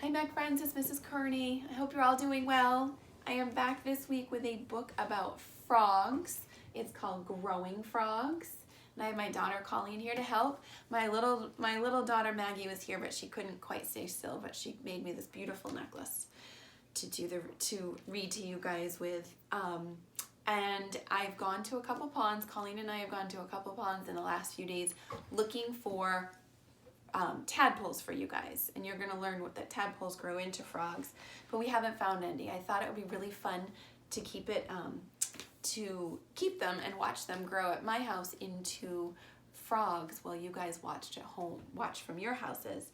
Hi Meg friends, it's Mrs. Kearney. I hope you're all doing well. I am back this week with a book about frogs. It's called Growing Frogs. And I have my daughter Colleen here to help. My little daughter Maggie was here, but she couldn't quite stay still, but she made me this beautiful necklace to read to you guys with. And I've gone to a couple ponds. Colleen and I have gone to a couple ponds in the last few days looking for tadpoles for you guys, and you're going to learn what the tadpoles grow into frogs, but we haven't found any. I thought it would be really fun to keep them and watch them grow at my house into frogs while you guys watch from your houses.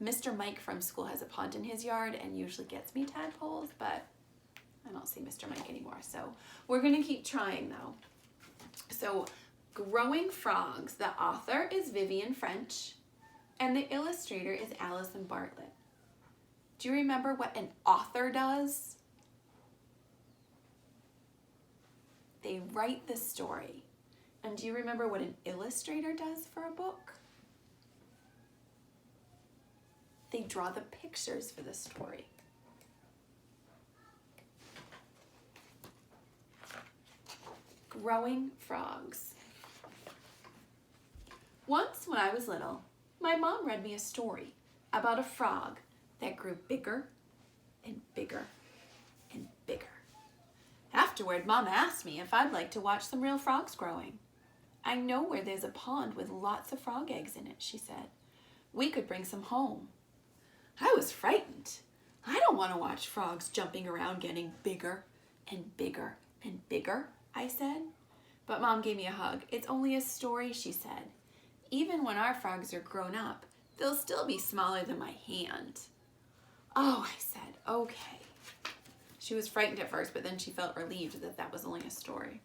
Mr. Mike from school has a pond in his yard and usually gets me tadpoles, but I don't see Mr. Mike anymore, so we're going to keep trying though. So Growing Frogs, the author is Vivian French, and the illustrator is Allison Bartlett. Do you remember what an author does? They write the story. And do you remember what an illustrator does for a book? They draw the pictures for the story. Growing Frogs. Once when I was little, my mom read me a story about a frog that grew bigger and bigger and bigger. Afterward, Mom asked me if I'd like to watch some real frogs growing. I know where there's a pond with lots of frog eggs in it, she said. We could bring some home. I was frightened. I don't want to watch frogs jumping around getting bigger and bigger and bigger, I said. But Mom gave me a hug. It's only a story, she said. Even when our frogs are grown up, they'll still be smaller than my hand. Oh, I said, okay. She was frightened at first, but then she felt relieved that that was only a story.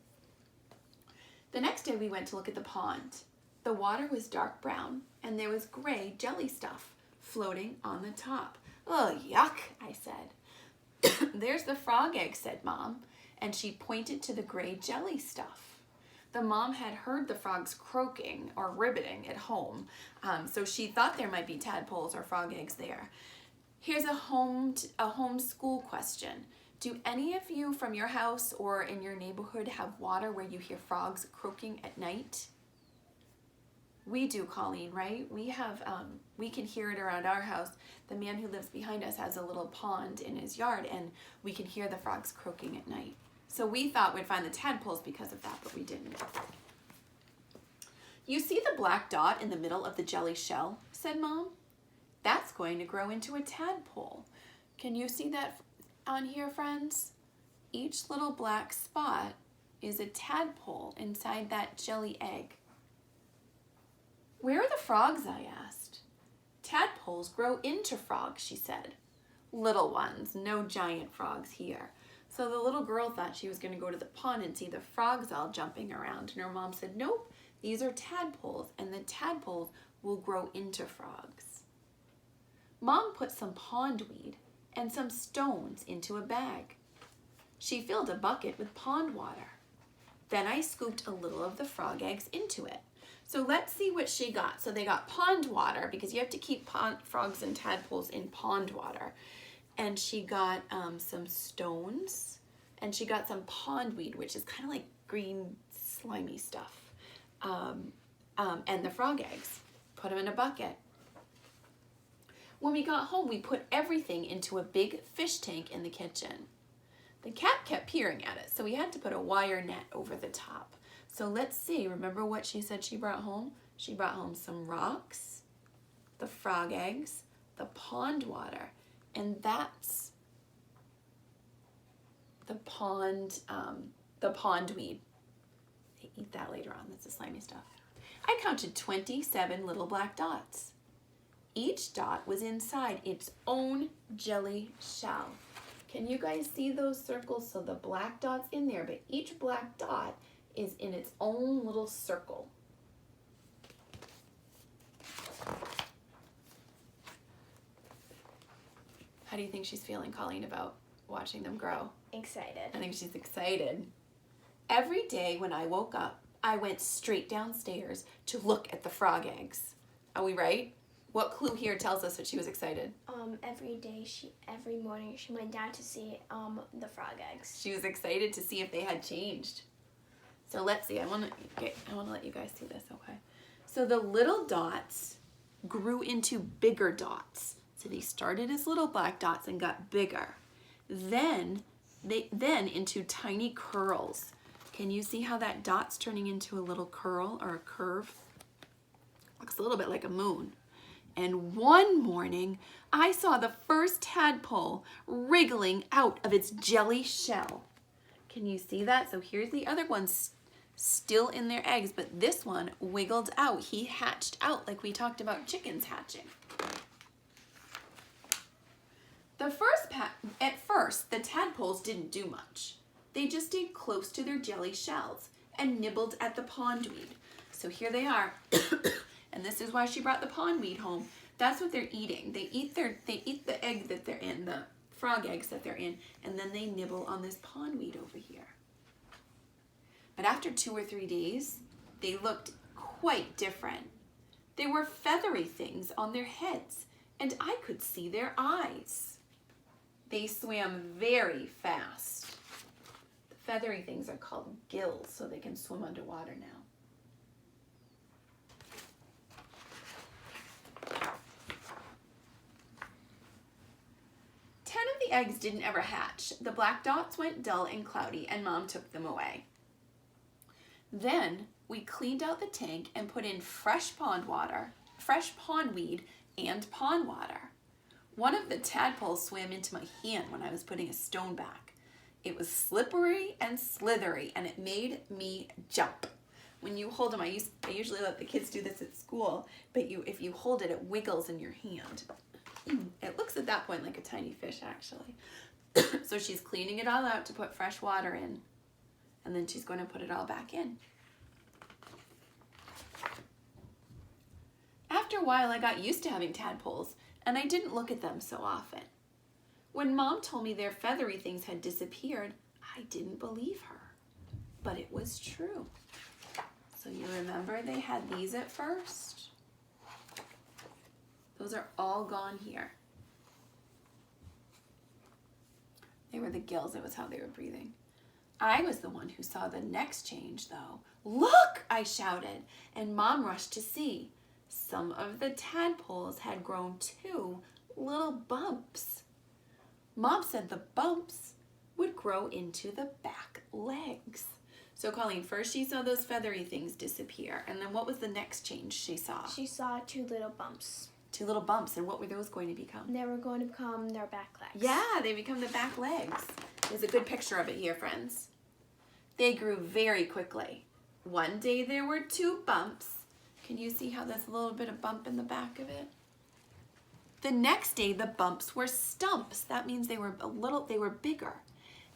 The next day we went to look at the pond. The water was dark brown, and there was gray jelly stuff floating on the top. Oh, yuck, I said. There's the frog egg, said Mom, and she pointed to the gray jelly stuff. The mom had heard the frogs croaking or ribbiting at home, so she thought there might be tadpoles or frog eggs there. Here's a home school question. Do any of you from your house or in your neighborhood have water where you hear frogs croaking at night? We do, Colleen, right? We have, we can hear it around our house. The man who lives behind us has a little pond in his yard, and we can hear the frogs croaking at night. So we thought we'd find the tadpoles because of that, but we didn't. You see the black dot in the middle of the jelly shell, said Mom? That's going to grow into a tadpole. Can you see that on here, friends? Each little black spot is a tadpole inside that jelly egg. Where are the frogs? I asked. Tadpoles grow into frogs, she said. Little ones, no giant frogs here. So the little girl thought she was going to go to the pond and see the frogs all jumping around. And her mom said, nope, these are tadpoles, and the tadpoles will grow into frogs. Mom put some pondweed and some stones into a bag. She filled a bucket with pond water. Then I scooped a little of the frog eggs into it. So let's see what she got. So they got pond water, because you have to keep frogs and tadpoles in pond water. And she got some stones, and she got some pondweed, which is kind of like green slimy stuff, and the frog eggs. Put them in a bucket. When we got home, we put everything into a big fish tank in the kitchen. The cat kept peering at it, so we had to put a wire net over the top. So let's see, remember what she said she brought home? She brought home some rocks, the frog eggs, the pond water, and that's the pondweed. They eat that later on. That's the slimy stuff. I counted 27 little black dots. Each dot was inside its own jelly shell. Can you guys see those circles? So the black dot's in there, but each black dot is in its own little circle. How do you think she's feeling, Colleen, about watching them grow? Excited. I think she's excited. Every day when I woke up, I went straight downstairs to look at the frog eggs. Are we right? What clue here tells us that she was excited? every morning she went down to see the frog eggs. She was excited to see if they had changed. So let's see. I want to let you guys see this, okay? So the little dots grew into bigger dots. So they started as little black dots and got bigger. Then into tiny curls. Can you see how that dot's turning into a little curl or a curve? Looks a little bit like a moon. And one morning, I saw the first tadpole wriggling out of its jelly shell. Can you see that? So here's the other ones still in their eggs, but this one wiggled out. He hatched out like we talked about chickens hatching. At first, the tadpoles didn't do much. They just stayed close to their jelly shells and nibbled at the pondweed. So here they are. And this is why she brought the pondweed home. That's what they're eating. They eat the egg that they're in, the frog eggs that they're in, and then they nibble on this pondweed over here. But after 2 or 3 days, they looked quite different. There were feathery things on their heads, and I could see their eyes. They swam very fast. The feathery things are called gills, so they can swim underwater now. The eggs didn't ever hatch. The black dots went dull and cloudy, and Mom took them away. Then we cleaned out the tank and put in fresh pondweed and pond water. One of the tadpoles swam into my hand when I was putting a stone back. It was slippery and slithery, and it made me jump. When you hold them, I usually let the kids do this at school, but if you hold it, it wiggles in your hand. It looks at that point like a tiny fish, actually. So she's cleaning it all out to put fresh water in, and then she's going to put it all back in. After a while, I got used to having tadpoles, and I didn't look at them so often. When Mom told me their feathery things had disappeared, I didn't believe her, but it was true. So you remember they had these at first? Those are all gone here. They were the gills. It was how they were breathing. I was the one who saw the next change, though. Look, I shouted, and Mom rushed to see. Some of the tadpoles had grown 2 little bumps. Mom said the bumps would grow into the back legs. So Colleen, first she saw those feathery things disappear, and then what was the next change she saw? She saw 2 little bumps. 2 little bumps, and what were those going to become? They were going to become their back legs. Yeah, they become the back legs. There's a good picture of it here, friends. They grew very quickly. One day there were 2 bumps. Can you see how there's a little bit of bump in the back of it? The next day the bumps were stumps. That means they were bigger.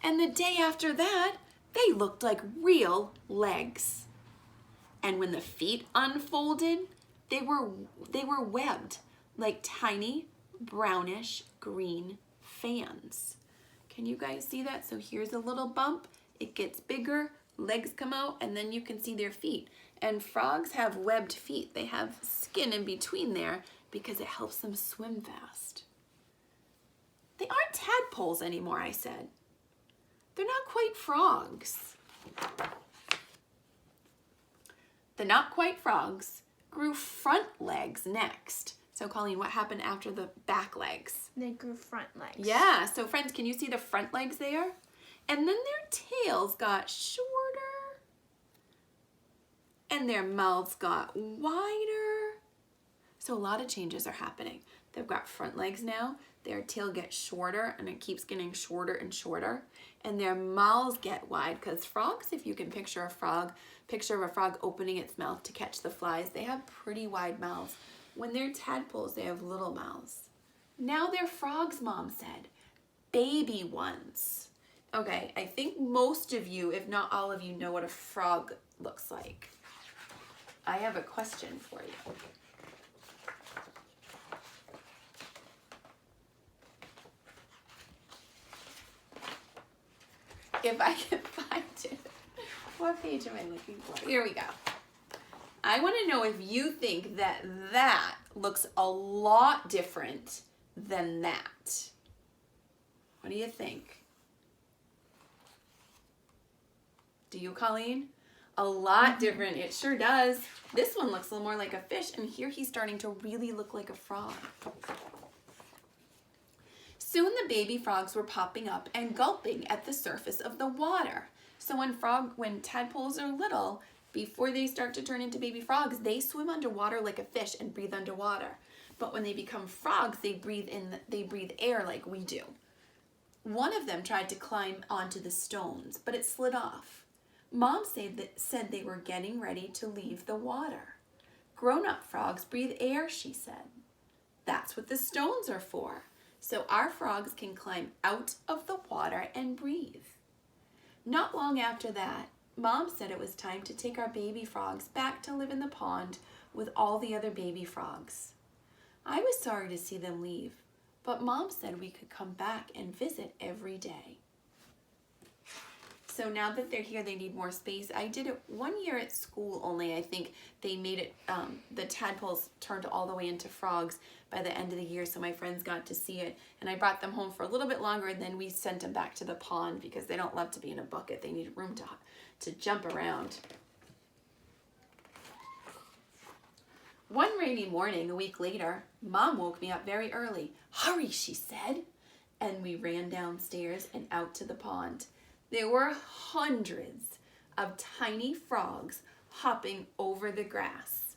And the day after that, they looked like real legs. And when the feet unfolded, they were webbed like tiny brownish green fans. Can you guys see that? So here's a little bump. It gets bigger, legs come out, and then you can see their feet. And frogs have webbed feet. They have skin in between there because it helps them swim fast. They aren't tadpoles anymore, I said. They're not quite frogs. The not quite frogs grew front legs next. So Colleen, what happened after the back legs? They grew front legs. Yeah, so friends, can you see the front legs there? And then their tails got shorter and their mouths got wider. So a lot of changes are happening. They've got front legs now, their tail gets shorter and it keeps getting shorter and shorter, and their mouths get wide because frogs, if you can picture of a frog opening its mouth to catch the flies, they have pretty wide mouths. When they're tadpoles, they have little mouths. Now they're frogs, Mom said. Baby ones. Okay, I think most of you, if not all of you, know what a frog looks like. I have a question for you. If I can find it. What page am I looking for? Here we go. I want to know if you think that looks a lot different than that. What do you think? Do you, Colleen? A lot different. It sure does. This one looks a little more like a fish, and here he's starting to really look like a frog. Soon the baby frogs were popping up and gulping at the surface of the water. So when tadpoles are little, before they start to turn into baby frogs, they swim underwater like a fish and breathe underwater. But when they become frogs, they breathe air like we do. One of them tried to climb onto the stones, but it slid off. Mom said they were getting ready to leave the water. Grown-up frogs breathe air, she said. That's what the stones are for. So our frogs can climb out of the water and breathe. Not long after that, Mom said it was time to take our baby frogs back to live in the pond with all the other baby frogs. I was sorry to see them leave, but Mom said we could come back and visit every day. So now that they're here, they need more space. I did it 1 year at school only. I think they made it, the tadpoles turned all the way into frogs by the end of the year, so my friends got to see it. And I brought them home for a little bit longer, and then we sent them back to the pond because they don't love to be in a bucket. They need room to jump around. One rainy morning, a week later, Mom woke me up very early. Hurry, she said. And we ran downstairs and out to the pond. There were hundreds of tiny frogs hopping over the grass.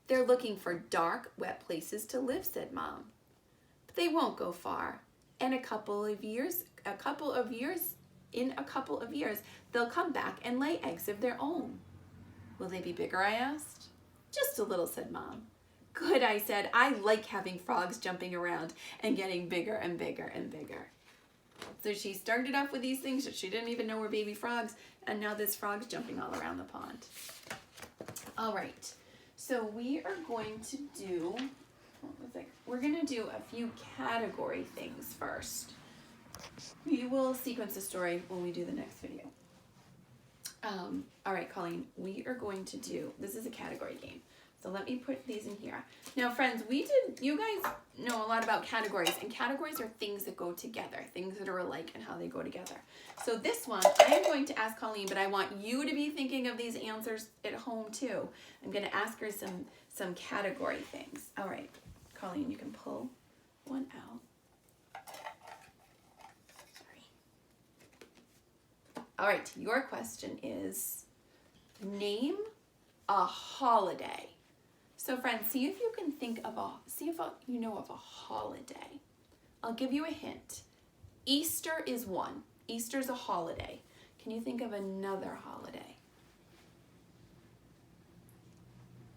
They're looking for dark, wet places to live, said Mom. But they won't go far. In a couple of years, they'll come back and lay eggs of their own. Will they be bigger, I asked. Just a little, said Mom. Good, I said. I like having frogs jumping around and getting bigger and bigger and bigger. So she started off with these things that she didn't even know were baby frogs, and now this frog's jumping all around the pond. All right, so we are going to do, we're going to do a few category things first. We will sequence the story when we do the next video. All right, Colleen, we are going to do, this is a category game. So let me put these in here. Now, friends, you guys know a lot about categories, and categories are things that go together, things that are alike and how they go together. So this one, I am going to ask Colleen, but I want you to be thinking of these answers at home too. I'm going to ask her some category things. All right, Colleen, you can pull one out. Sorry. All right, your question is, name a holiday. So friends, see if you can think of you know of a holiday. I'll give you a hint. Easter is one. Easter's a holiday. Can you think of another holiday?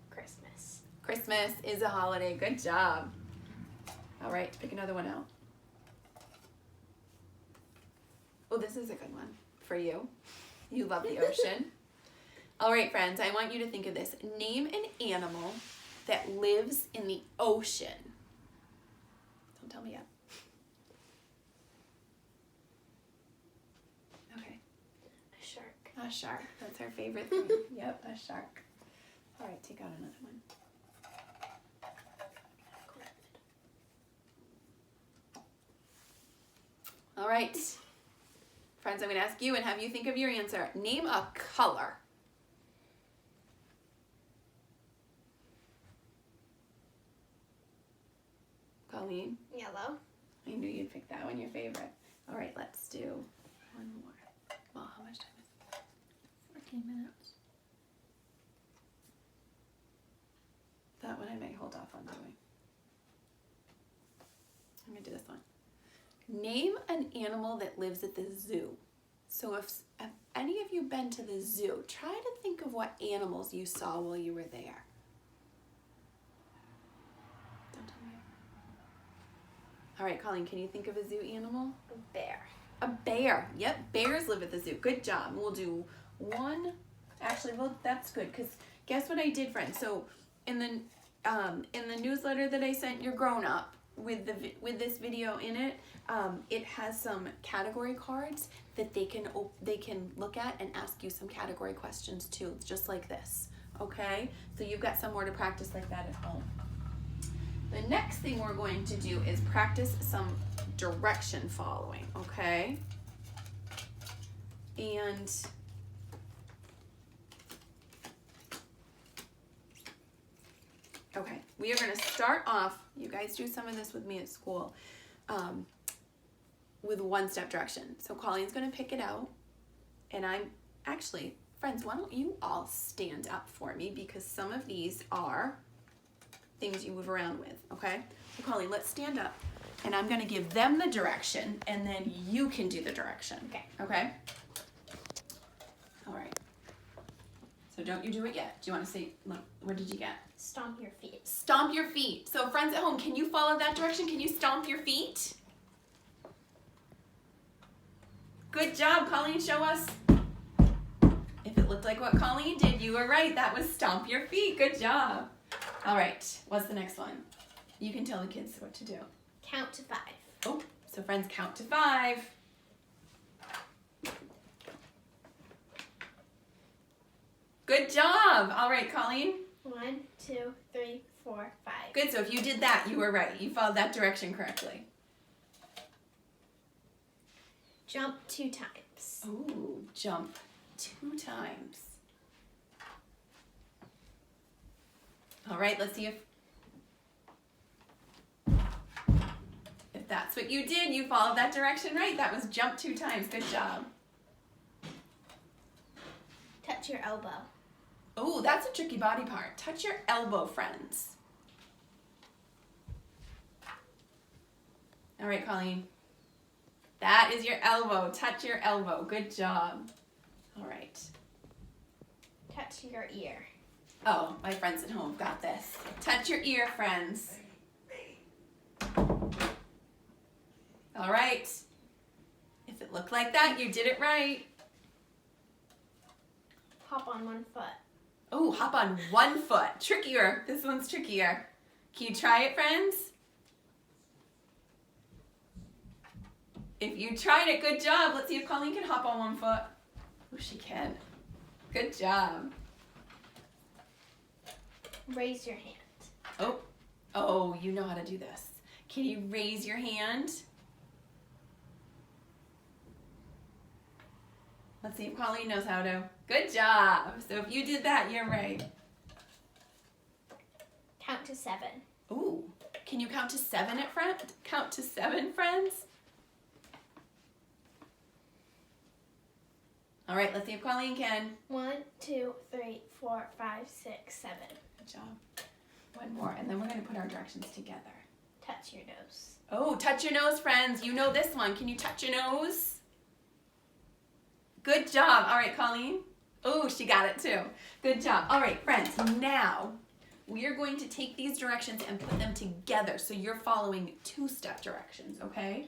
Christmas. Christmas is a holiday. Good job. All right, pick another one out. Oh, this is a good one for you. You love the ocean. All right, friends, I want you to think of this. Name an animal that lives in the ocean. Don't tell me yet. Okay. A shark. A shark. That's our favorite thing. Yep, a shark. All right, take out another one. All right. Friends, I'm going to ask you and have you think of your answer. Name a color. Colleen? Yellow. I knew you'd pick that one, your favorite. All right, let's do one more. Well, how much time is it? 14 minutes. That one I might hold off on doing. I'm going to do this one. Name an animal that lives at the zoo. So if any of you been to the zoo, try to think of what animals you saw while you were there. Don't tell me. All right, Colleen, can you think of a zoo animal? A bear. A bear. Yep, bears live at the zoo. Good job. We'll do one. Actually, well, that's good because guess what I did, friends? So in the newsletter that I sent your grown up with this video in it, it has some category cards that they can look at and ask you some category questions too, just like this. Okay, so you've got some more to practice like that at home. The next thing we're going to do is practice some direction following, okay? And okay, we are going to start off, you guys do some of this with me at school, with one-step direction. So Colleen's going to pick it out, and actually, friends, why don't you all stand up for me, because some of these are things you move around with, okay? So Colleen, let's stand up, and I'm going to give them the direction, and then you can do the direction. Okay. Okay? All right. So don't you do it yet. Do you want to say, look, what did you get? Stomp your feet. Stomp your feet. So friends at home, can you follow that direction? Can you stomp your feet? Good job, Colleen, show us. If it looked like what Colleen did, you were right. That was stomp your feet. Good job. All right, what's the next one? You can tell the kids what to do. Count to 5. Oh, so friends, count to 5. Good job. All right, Colleen. 1, 2, 3, 4, 5. Good, so if you did that, you were right. You followed that direction correctly. Jump 2 times. Ooh, jump 2 times. All right, let's see if that's what you did. You followed that direction right. That was jump 2 times. Good job. Touch your elbow. Ooh, that's a tricky body part. Touch your elbow, friends. All right, Colleen. That is your elbow. Touch your elbow. Good job. All right. Touch your ear. Oh, my friends at home got this. Touch your ear, friends. All right. If it looked like that, you did it right. Hop on 1 foot. Oh, hop on 1 foot. Trickier. This one's trickier. Can you try it, friends? If you tried it, good job. Let's see if Colleen can hop on 1 foot. Oh, she can. Good job. Raise your hand. Oh, you know how to do this. Can you raise your hand? Let's see if Colleen knows how to. Good job. So if you did that, you're right. Count to 7. Ooh, can you count to 7 at front? Count to 7, friends? All right, let's see if Colleen can. 1, 2, 3, 4, 5, 6, 7. Good job. 1 more, and then we're going to put our directions together. Touch your nose. Oh, touch your nose, friends. You know this one. Can you touch your nose? Good job. All right, Colleen. Oh, she got it too. Good job. All right, friends, now we are going to take these directions and put them together. So you're following 2-step directions, okay?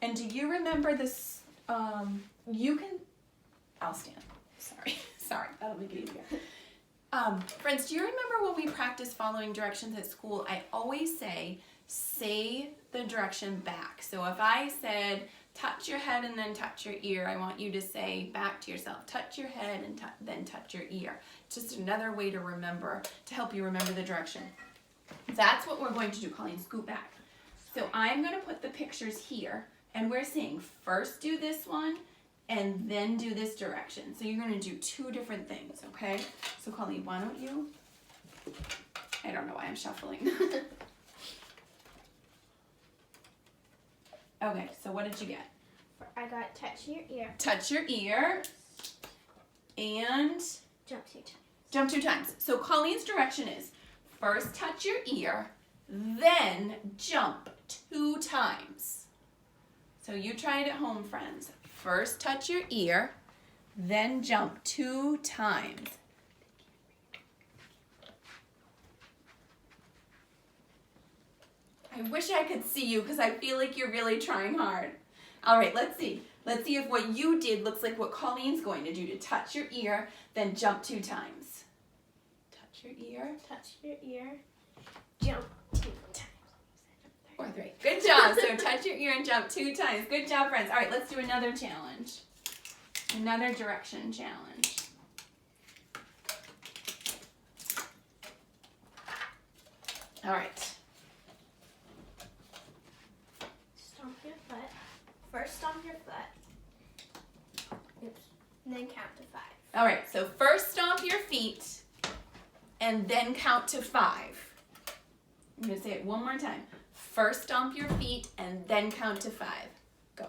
And do you remember this? I'll stand. Sorry, that'll make it easier. Friends, do you remember when we practice following directions at school? I always say the direction back. So if I said, touch your head and then touch your ear, I want you to say back to yourself, touch your head and then touch your ear. Just another way to remember, to help you remember the direction. That's what we're going to do, Colleen. Scoot back. So I'm going to put the pictures here, and we're saying first do this one, and then do this direction. So you're going to do 2 different things, okay? So Colleen, why don't you? I don't know why I'm shuffling. Okay, so what did you get? I got touch your ear. Touch your ear and Jump 2 times. jump 2 times. So Colleen's direction is first touch your ear, then jump 2 times. So you try it at home, friends. First touch your ear, then jump 2 times. I wish I could see you because I feel like you're really trying hard. All right, let's see. Let's see if what you did looks like what Colleen's going to do, to touch your ear, then jump 2 times. Touch your ear. Touch your ear. Jump 2 times. Or 3. Good job. So touch your ear and jump 2 times. Good job, friends. All right, let's do another challenge. Another direction challenge. All right. First stomp your foot. Oops. And then count to 5. All right, so first stomp your feet and then count to 5. I'm gonna say it one more time. First stomp your feet and then count to 5. Go.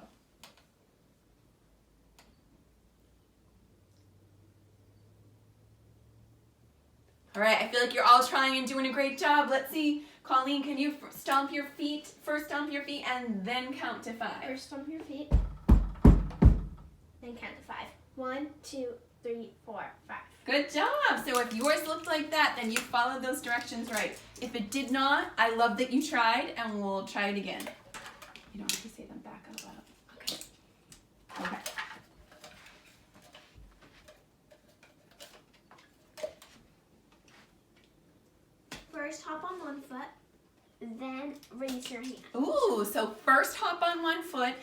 All right, I feel like you're all trying and doing a great job. Let's see, Colleen, can you stomp your feet? First stomp your feet and then count to 5. First stomp your feet. Then count to 5. 1, 2, 3, 4, 5. Good job. So if yours looked like that, then you followed those directions right. If it did not, I love that you tried, and we'll try it again. You don't have to say them back out loud. Okay. Okay. First hop on one foot, then raise your hand. Ooh, so first hop on one foot,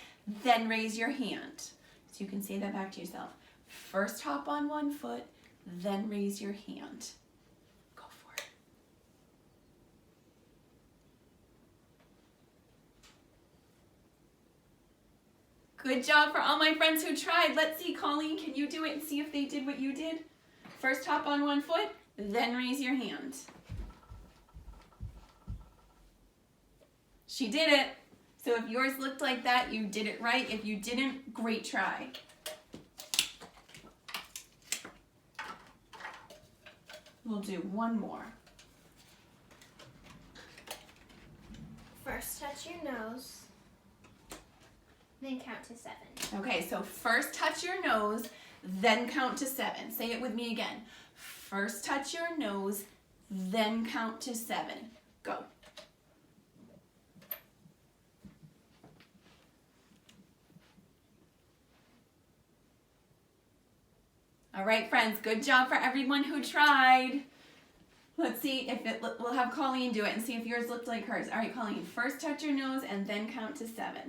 then raise your hand. So you can say that back to yourself. First hop on one foot, then raise your hand. Go for it. Good job for all my friends who tried. Let's see, Colleen, can you do it and see if they did what you did? First hop on one foot, then raise your hand. She did it. So if yours looked like that, you did it right. If you didn't, great try. We'll do one more. First touch your nose, then count to 7. Okay, so first touch your nose, then count to 7. Say it with me again. First touch your nose, then count to 7. Go. All right, friends, good job for everyone who tried. Let's see if we'll have Colleen do it and see if yours looked like hers. All right, Colleen, first touch your nose and then count to 7.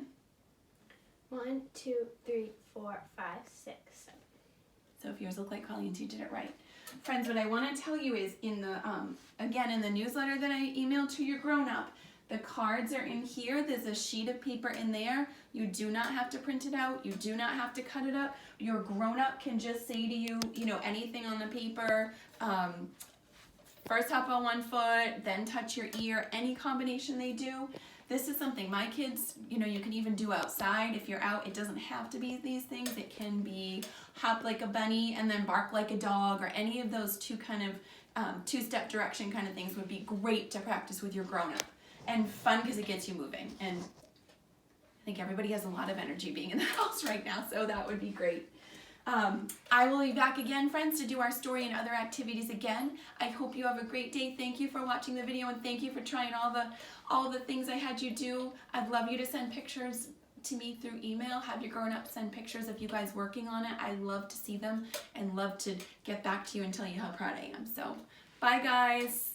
1, 2, 3, 4, 5, 6, 7. So if yours looked like Colleen's, you did it right. Friends, what I want to tell you is in the, again, in the newsletter that I emailed to your grown-up, the cards are in here. There's a sheet of paper in there. You do not have to print it out. You do not have to cut it up. Your grown-up can just say to you, anything on the paper. First hop on one foot, then touch your ear. Any combination they do. This is something my kids, you can even do outside. If you're out, it doesn't have to be these things. It can be hop like a bunny and then bark like a dog, or any of those two kind of two-step direction kind of things would be great to practice with your grown-up. And fun because it gets you moving. And I think everybody has a lot of energy being in the house right now, so that would be great. I will be back again, friends, to do our story and other activities again. I hope you have a great day. Thank you for watching the video, and thank you for trying all the things I had you do. I'd love you to send pictures to me through email. Have your grown-ups send pictures of you guys working on it. I love to see them and love to get back to you and tell you how proud I am. So, bye guys.